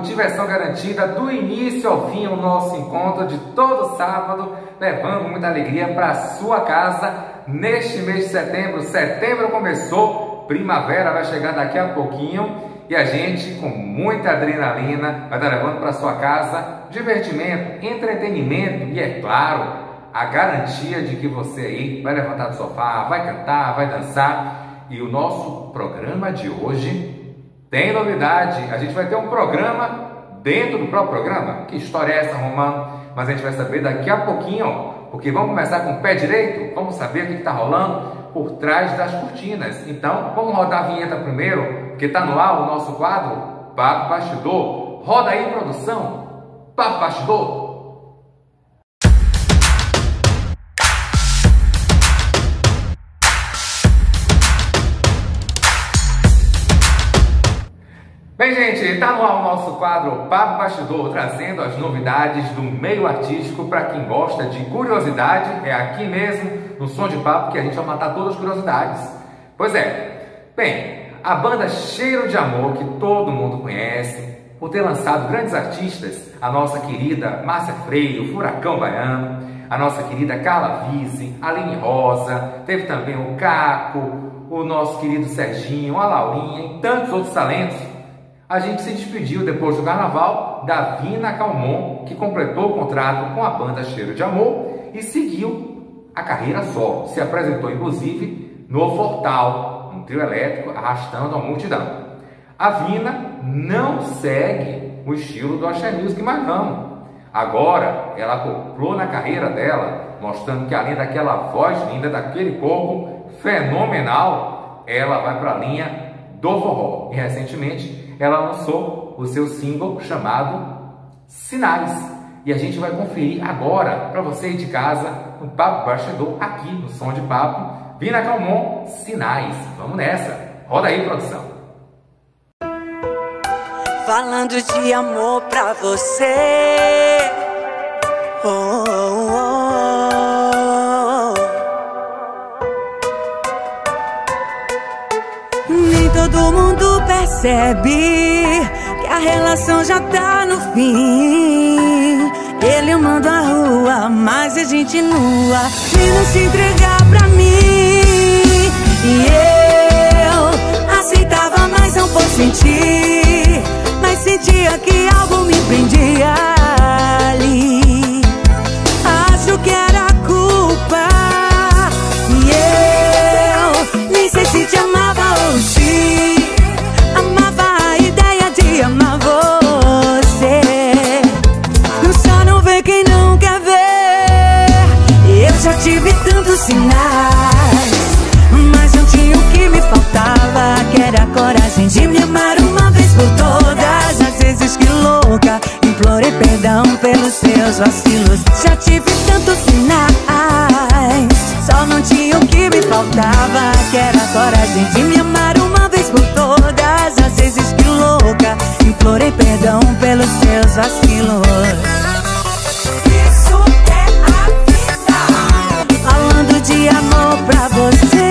diversão garantida do início ao fim, o nosso encontro de todo sábado, levando muita alegria para a sua casa neste mês de setembro. Setembro começou, primavera vai chegar daqui a pouquinho e a gente, com muita adrenalina, vai estar levando para a sua casa divertimento, entretenimento e, é claro, a garantia de que você aí vai levantar do sofá, vai cantar, vai dançar. E o nosso programa de hoje tem novidade. A gente vai ter um programa dentro do próprio programa. Que história é essa, Romano? Mas a gente vai saber daqui a pouquinho, porque vamos começar com o pé direito. Vamos saber o que está rolando por trás das cortinas. Então, vamos rodar a vinheta primeiro, porque está no ar o nosso quadro Papo Bastidor. Roda aí, produção. Papo Bastidor. Bem, gente, está no ar o nosso quadro Papo Bastidor, trazendo as novidades do meio artístico para quem gosta de curiosidade. É aqui mesmo, no Som de Papo, que a gente vai matar todas as curiosidades. Pois é. Bem, a banda Cheiro de Amor, que todo mundo conhece, por ter lançado grandes artistas, a nossa querida Márcia Freire, o Furacão Baiano, a nossa querida Carla Vise, Aline Rosa, teve também o Caco, o nosso querido Serginho, a Laurinha e tantos outros talentos. A gente se despediu depois do carnaval da Vina Calmon, que completou o contrato com a banda Cheiro de Amor e seguiu a carreira solo. Se apresentou, inclusive, no Fortal, um trio elétrico arrastando a multidão. A Vina não segue o estilo do Axé Music, mas não. Agora, ela acoplou na carreira dela, mostrando que além daquela voz linda, daquele corpo fenomenal, ela vai para a linha do forró. E recentemente ela lançou o seu single chamado Sinais. E a gente vai conferir agora para você aí de casa no Papo Bastidor, aqui no Som de Papo, Vina Calmon, Sinais. Vamos nessa. Roda aí, produção. Falando de amor pra você. Oh, oh, oh. Nem todo mundo percebe que a relação já tá no fim. Ele manda a rua, mas a gente nua e não se entregar pra mim. E eu aceitava, mas não por sentir, mas sentia que algo me prendia ali. Acho que era culpa. E eu nem sei se te amava ou se amava a ideia de amar você. Só não vê quem não quer ver. Eu já tive tantos sinais, mas não tinha o que me faltava, que era a coragem de me amar uma vez por todas. Às vezes que louca, implorei perdão pelos seus vacilos. Já tive tantos sinais, só não tinha o que me faltava, que era a coragem de me amar uma vez por todas. Às vezes que louca, implorei perdão pelos seus vacilos. Isso é a vida. Falando de amor pra você.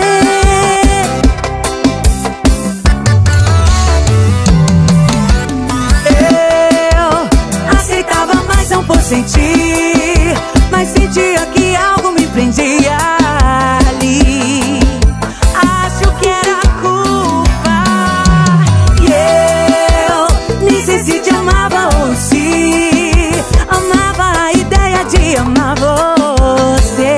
Por sentir, mas sentia que algo me prendia ali. Acho que era culpa. E eu nem sei se te amava ou se amava a ideia de amar você.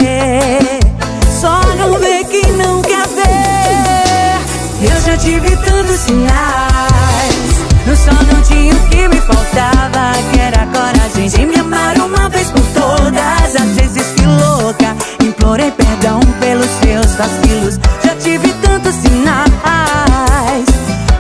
Só não vê quem não quer ver. Eu já tive tantos sinais, só não tinha o que me faltava, que era a coragem de me amar uma vez por todas. Às vezes que louca, implorei perdão pelos seus vacilos. Já tive tantos sinais,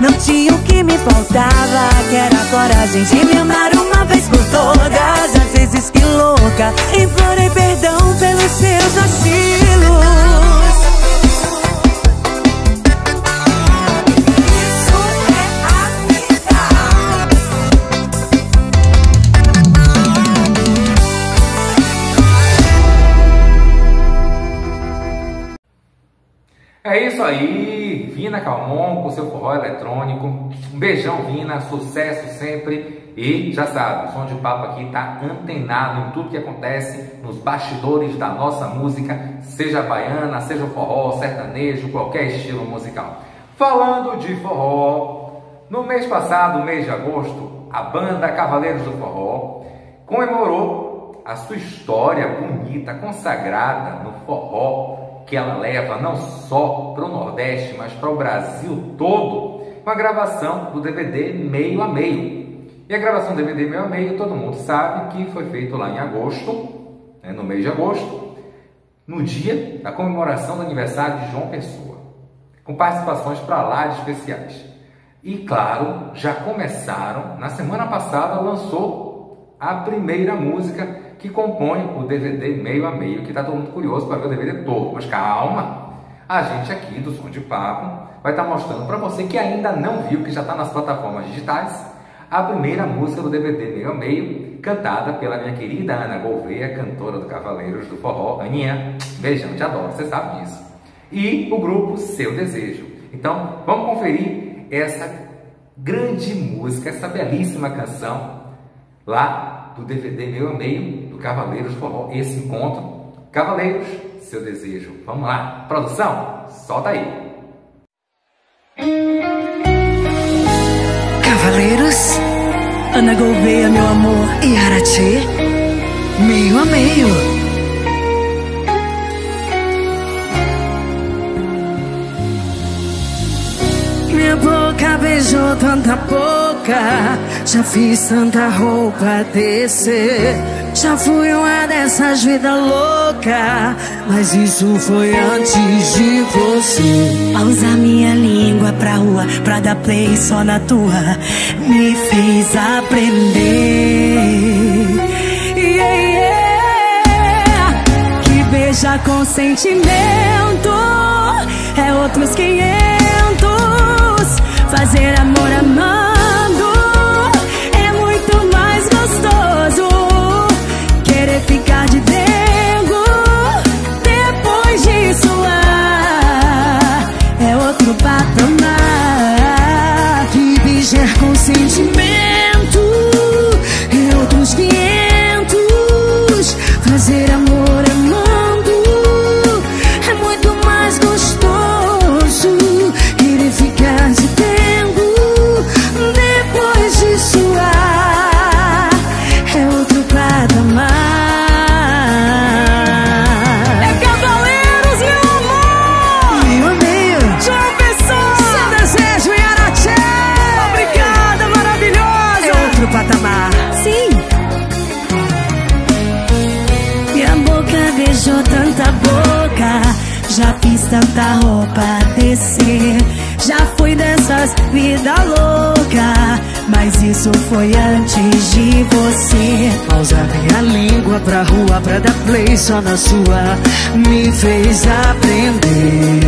não tinha o que me faltava, que era a coragem de me amar uma vez por todas. Às vezes que louca, implorei perdão pelos seus vacilos. É isso aí, Vina Calmon com seu forró eletrônico. Um beijão, Vina, sucesso sempre. E já sabe, o Som de Papo aqui está antenado em tudo que acontece nos bastidores da nossa música, seja baiana, seja forró, sertanejo, qualquer estilo musical. Falando de forró, no mês passado, mês de agosto, a banda Cavaleiros do Forró comemorou a sua história bonita, consagrada no forró, que ela leva não só para o Nordeste, mas para o Brasil todo, com a gravação do DVD Meio a Meio. E a gravação do DVD Meio a Meio, todo mundo sabe que foi feito lá em agosto, né, no mês de agosto, no dia da comemoração do aniversário de João Pessoa, com participações para lá de especiais. E claro, já começaram, na semana passada lançou a primeira música que compõe o DVD Meio a Meio, que está todo mundo curioso para ver o DVD todo. Mas calma, a gente aqui do Som de Papo vai estar mostrando para você que ainda não viu, que já está nas plataformas digitais, a primeira música do DVD Meio a Meio, cantada pela minha querida Ana Gouveia, cantora do Cavaleiros do Forró. Aninha, beijão, te adoro, você sabe disso. E o grupo Seu Desejo. Então, vamos conferir essa grande música, essa belíssima canção, lá do DVD Meio a Meio, do Cavaleiros do Forró. Esse encontro, Cavaleiros, Seu Desejo. Vamos lá, produção, solta aí. Cavaleiros, Ana Gouveia, meu amor, e Arati, Meio a Meio. Minha boca beijou tanta boca, já fiz tanta roupa descer. Já fui uma dessas vidas loucas, mas isso foi antes de você. Ao usar minha língua pra rua, pra dar play só na tua, me fez aprender. Yeah, yeah. Que beija com sentimento é outros 500. Fazer amor amando é muito mais gostoso. Querer ficar de dengo depois de suar é outro patamar. Que beijar com sentimento é outros 500. Fazer amor amando é muito mais gostoso. Querer ficar de dengo depois de suar é outro patamar. É Cavaleiros, meu amor! Meio a Meio, João Pessoa, Seu Desejo e Arati. Obrigada, maravilhosa! É outro patamar. Sim. Minha boca beijou tanta boca, já fiz tanta roupa descer. Já fui dessas vida louca, mas isso foi antes de você. Ao usar minha língua pra rua, pra dar play só na sua, me fez aprender.